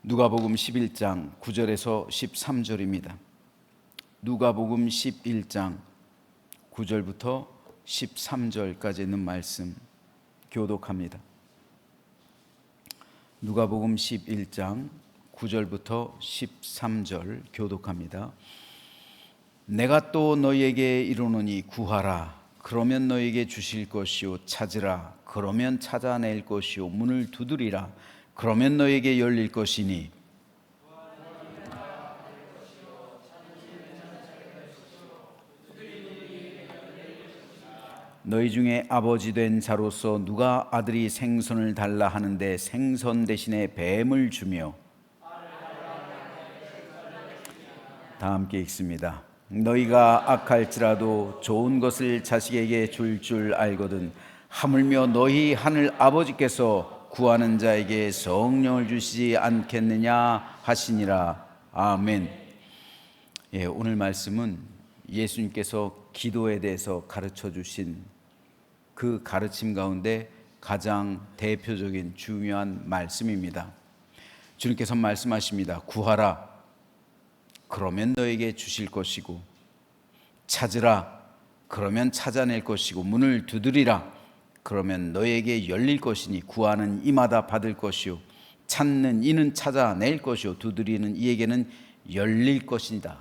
누가복음 11장 9절에서 13절입니다. 누가복음 11장 9절부터 13절까지 있는 말씀 교독합니다. 누가복음 11장 9절부터 13절 교독합니다. 내가 또 너희에게 이르노니 구하라 그러면 너희에게 주실 것이요 찾으라 그러면 찾아낼 것이요 문을 두드리라 그러면 너희에게 열릴 것이니 너희 중에 아버지 된 자로서 누가 아들이 생선을 달라 하는데 생선 대신에 뱀을 주며 다 함께 읽습니다. 너희가 악할지라도 좋은 것을 자식에게 줄 알거든 하물며 너희 하늘 아버지께서 구하는 자에게 성령을 주시지 않겠느냐 하시니라. 아멘. 오늘 말씀은 예수님께서 기도에 대해서 가르쳐 주신 그 가르침 가운데 가장 대표적인 중요한 말씀입니다. 주님께서 말씀하십니다. 구하라 그러면 너에게 주실 것이고 찾으라 그러면 찾아낼 것이고 문을 두드리라 그러면 너에게 열릴 것이니 구하는 이마다 받을 것이요 찾는 이는 찾아낼 것이요 두드리는 이에게는 열릴 것이다.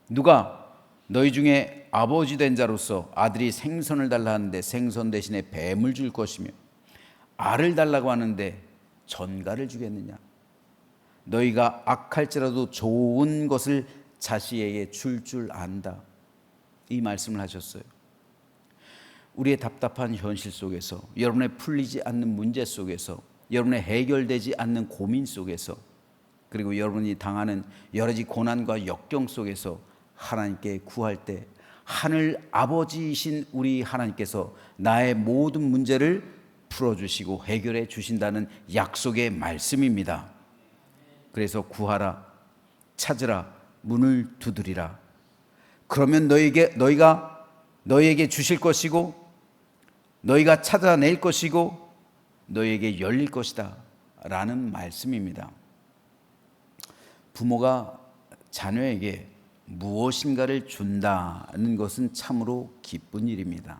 누가 너희 중에 아버지 된 자로서 아들이 생선을 달라 하는데 생선 대신에 뱀을 줄 것이며 알을 달라고 하는데 전갈을 주겠느냐. 너희가 악할지라도 좋은 것을 자식에게 줄 안다. 이 말씀을 하셨어요. 우리의 답답한 현실 속에서, 여러분의 풀리지 않는 문제 속에서, 여러분의 해결되지 않는 고민 속에서, 그리고 여러분이 당하는 여러 가지 고난과 역경 속에서 하나님께 구할 때 하늘 아버지이신 우리 하나님께서 나의 모든 문제를 풀어주시고 해결해 주신다는 약속의 말씀입니다. 그래서 구하라, 찾으라, 문을 두드리라. 그러면 너희가 너희에게 주실 것이고 너희가 찾아낼 것이고 너희에게 열릴 것이다 라는 말씀입니다. 부모가 자녀에게 무엇인가를 준다는 것은 참으로 기쁜 일입니다.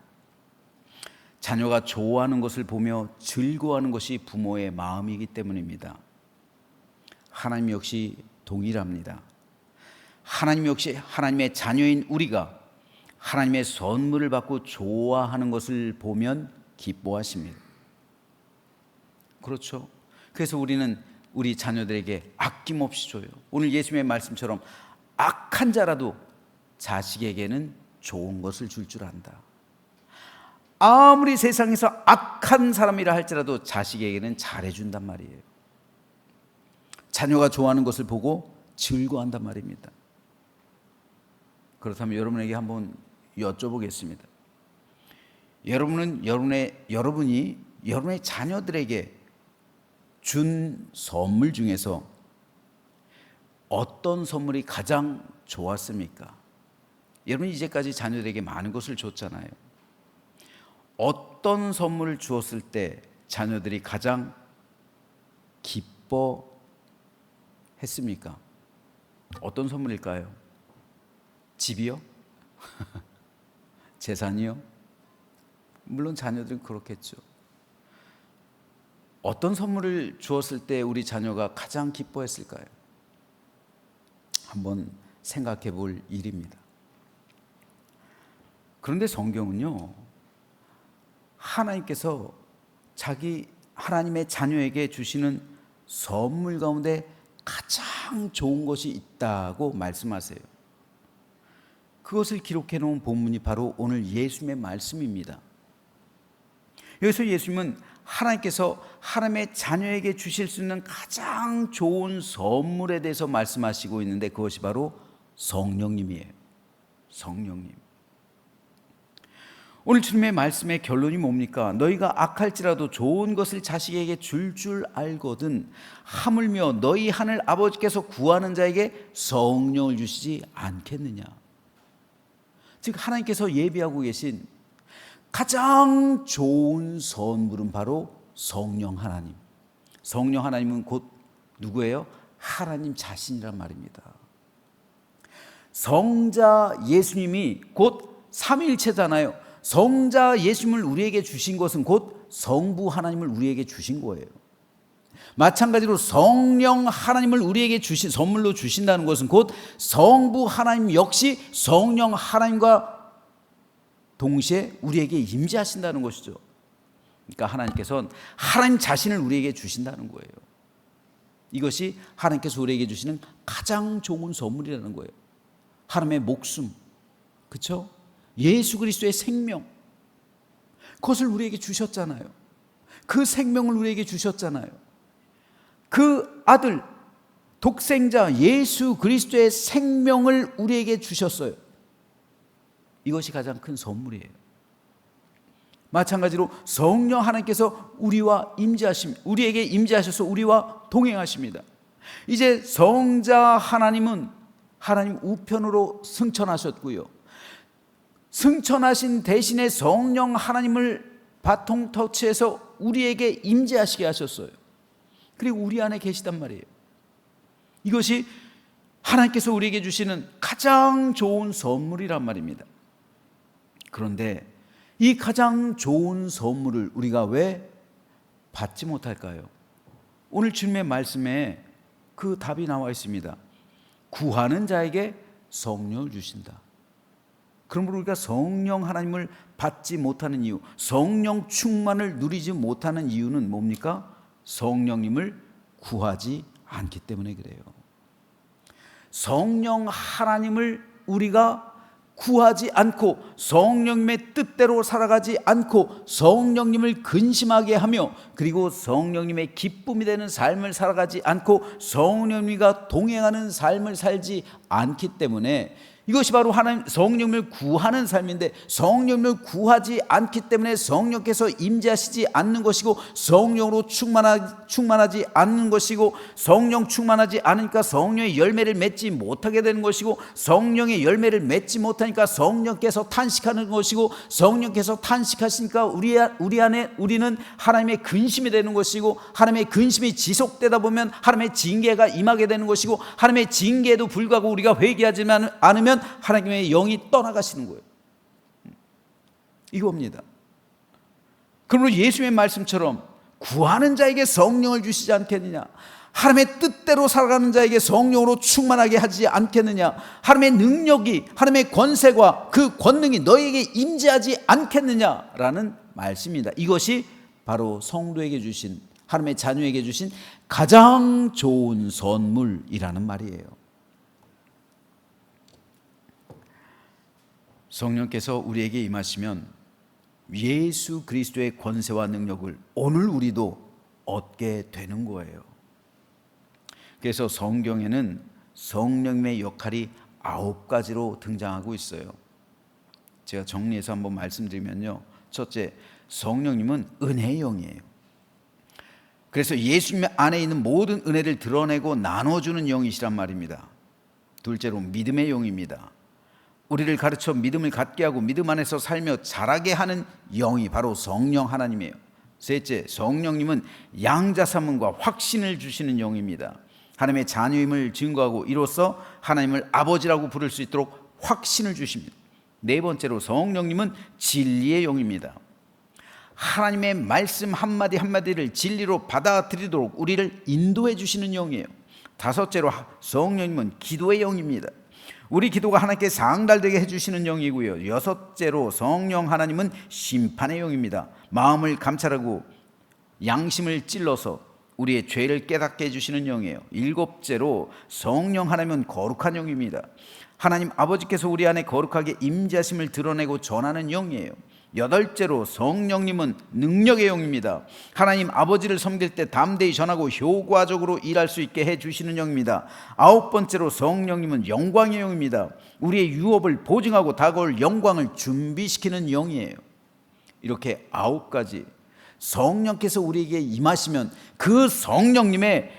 자녀가 좋아하는 것을 보며 즐거워하는 것이 부모의 마음이기 때문입니다. 하나님 역시 동일합니다. 하나님 역시 하나님의 자녀인 우리가 하나님의 선물을 받고 좋아하는 것을 보면 기뻐하십니다. 그렇죠? 그래서 우리는 우리 자녀들에게 아낌없이 줘요. 오늘 예수님의 말씀처럼 악한 자라도 자식에게는 좋은 것을 줄 안다. 아무리 세상에서 악한 사람이라 할지라도 자식에게는 잘해준단 말이에요. 자녀가 좋아하는 것을 보고 즐거워한단 말입니다. 그렇다면 여러분에게 한번 여쭤보겠습니다. 여러분이 여러분의 자녀들에게 준 선물 중에서 어떤 선물이 가장 좋았습니까? 여러분이 이제까지 자녀들에게 많은 것을 줬잖아요. 어떤 선물을 주었을 때 자녀들이 가장 기뻐했습니까? 어떤 선물일까요? 집이요? 재산이요? 물론 자녀들은 그렇겠죠. 어떤 선물을 주었을 때 우리 자녀가 가장 기뻐했을까요? 한번 생각해 볼 일입니다. 그런데 성경은요, 하나님께서 하나님의 자녀에게 주시는 선물 가운데 가장 좋은 것이 있다고 말씀하세요. 그것을 기록해 놓은 본문이 바로 오늘 예수님의 말씀입니다. 여기서 예수님은 하나님께서 하나님의 자녀에게 주실 수 있는 가장 좋은 선물에 대해서 말씀하시고 있는데 그것이 바로 성령님이에요. 성령님. 오늘 주님의 말씀의 결론이 뭡니까? 너희가 악할지라도 좋은 것을 자식에게 줄 알거든 하물며 너희 하늘 아버지께서 구하는 자에게 성령을 주시지 않겠느냐. 즉 하나님께서 예비하고 계신 가장 좋은 선물은 바로 성령 하나님. 성령 하나님은 곧 누구예요? 하나님 자신이란 말입니다. 성자 예수님이 곧 삼위일체잖아요. 성자 예수님을 우리에게 주신 것은 곧 성부 하나님을 우리에게 주신 거예요. 마찬가지로 성령 하나님을 우리에게 선물로 주신다는 것은 곧 성부 하나님 역시 성령 하나님과 동시에 우리에게 임재하신다는 것이죠. 그러니까 하나님께서는 하나님 자신을 우리에게 주신다는 거예요. 이것이 하나님께서 우리에게 주시는 가장 좋은 선물이라는 거예요. 하나님의 목숨, 그렇죠? 예수 그리스도의 생명, 그것을 우리에게 주셨잖아요. 그 생명을 우리에게 주셨잖아요. 그 아들, 독생자 예수 그리스도의 생명을 우리에게 주셨어요. 이것이 가장 큰 선물이에요. 마찬가지로 성령 하나님께서 우리에게 임재하셔서 우리와 동행하십니다. 이제 성자 하나님은 하나님 우편으로 승천하셨고요. 승천하신 대신에 성령 하나님을 바통 터치해서 우리에게 임재하시게 하셨어요. 그리고 우리 안에 계시단 말이에요. 이것이 하나님께서 우리에게 주시는 가장 좋은 선물이란 말입니다. 그런데 이 가장 좋은 선물을 우리가 왜 받지 못할까요? 오늘 주님의 말씀에 그 답이 나와 있습니다. 구하는 자에게 성령을 주신다. 그러므로 우리가 성령 하나님을 받지 못하는 이유, 성령 충만을 누리지 못하는 이유는 뭡니까? 성령님을 구하지 않기 때문에 그래요. 성령 하나님을 우리가 구하지 않고 성령님의 뜻대로 살아가지 않고 성령님을 근심하게 하며 그리고 성령님의 기쁨이 되는 삶을 살아가지 않고 성령님과 동행하는 삶을 살지 않기 때문에 이것이 바로 하나님 성령님을 구하는 삶인데 성령님을 구하지 않기 때문에 성령께서 임재하시지 않는 것이고 성령으로 충만하지 않는 것이고 성령 충만하지 않으니까 성령의 열매를 맺지 못하게 되는 것이고 성령의 열매를 맺지 못하니까 성령께서 탄식하는 것이고 성령께서 탄식하시니까 우리 안에 우리는 하나님의 근심이 되는 것이고 하나님의 근심이 지속되다 보면 하나님의 징계가 임하게 되는 것이고 하나님의 징계에도 불구하고 우리가 회개하지 않으면 하나님의 영이 떠나가시는 거예요. 이겁니다. 그러므로 예수님의 말씀처럼 구하는 자에게 성령을 주시지 않겠느냐, 하나님의 뜻대로 살아가는 자에게 성령으로 충만하게 하지 않겠느냐, 하나님의 능력이 하나님의 권세가 그 권능이 너에게 임재하지 않겠느냐라는 말씀입니다. 이것이 바로 성도에게 주신 하나님의 자녀에게 주신 가장 좋은 선물이라는 말이에요. 성령께서 우리에게 임하시면 예수 그리스도의 권세와 능력을 오늘 우리도 얻게 되는 거예요. 그래서 성경에는 성령님의 역할이 9가지로 등장하고 있어요. 제가 정리해서 한번 말씀드리면요. 첫째, 성령님은 은혜의 영이에요. 그래서 예수님 안에 있는 모든 은혜를 드러내고 나눠주는 영이시란 말입니다. 둘째로 믿음의 영입니다. 우리를 가르쳐 믿음을 갖게 하고 믿음 안에서 살며 자라게 하는 영이 바로 성령 하나님이에요. 셋째, 성령님은 양자삼음과 확신을 주시는 영입니다. 하나님의 자녀임을 증거하고 이로써 하나님을 아버지라고 부를 수 있도록 확신을 주십니다. 네 번째로 성령님은 진리의 영입니다. 하나님의 말씀 한마디 한마디를 진리로 받아들이도록 우리를 인도해 주시는 영이에요. 다섯째로 성령님은 기도의 영입니다. 우리 기도가 하나님께 상달되게 해주시는 영이고요. 여섯째로 성령 하나님은 심판의 영입니다. 마음을 감찰하고 양심을 찔러서 우리의 죄를 깨닫게 해주시는 영이에요. 일곱째로 성령 하나님은 거룩한 영입니다. 하나님 아버지께서 우리 안에 거룩하게 임재하심을 드러내고 전하는 영이에요. 여덟째로 성령님은 능력의 영입니다. 하나님 아버지를 섬길 때 담대히 전하고 효과적으로 일할 수 있게 해주시는 영입니다. 아홉 번째로 성령님은 영광의 영입니다. 우리의 유업을 보증하고 다가올 영광을 준비시키는 영이에요. 이렇게 9가지 성령께서 우리에게 임하시면 그 성령님의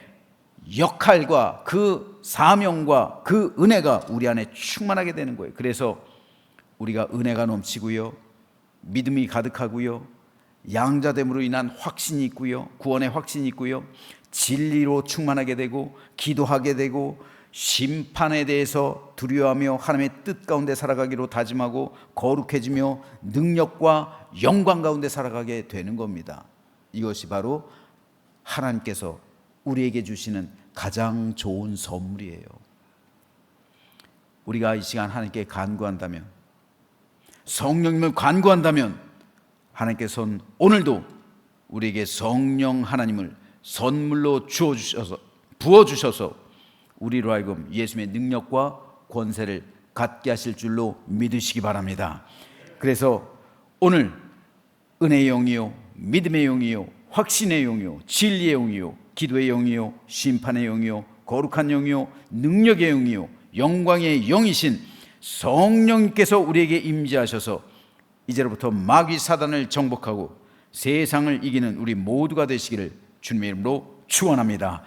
역할과 그 사명과 그 은혜가 우리 안에 충만하게 되는 거예요. 그래서 우리가 은혜가 넘치고요, 믿음이 가득하고요, 양자됨으로 인한 확신이 있고요, 구원의 확신이 있고요, 진리로 충만하게 되고 기도하게 되고 심판에 대해서 두려워하며 하나님의 뜻 가운데 살아가기로 다짐하고 거룩해지며 능력과 영광 가운데 살아가게 되는 겁니다. 이것이 바로 하나님께서 우리에게 주시는 가장 좋은 선물이에요. 우리가 이 시간 하나님께 간구한다면, 성령님을 간구한다면, 하나님께서는 오늘도 우리에게 성령 하나님을 선물로 부어주셔서 우리로 하여금 예수님의 능력과 권세를 갖게 하실 줄로 믿으시기 바랍니다. 그래서 오늘 은혜의 영이요, 믿음의 영이요, 확신의 영이요, 진리의 영이요, 기도의 영이요, 심판의 영이요, 거룩한 영이요, 능력의 영이요, 영광의 영이신 성령님께서 우리에게 임재하셔서 이제로부터 마귀 사단을 정복하고 세상을 이기는 우리 모두가 되시기를 주님의 이름으로 축원합니다.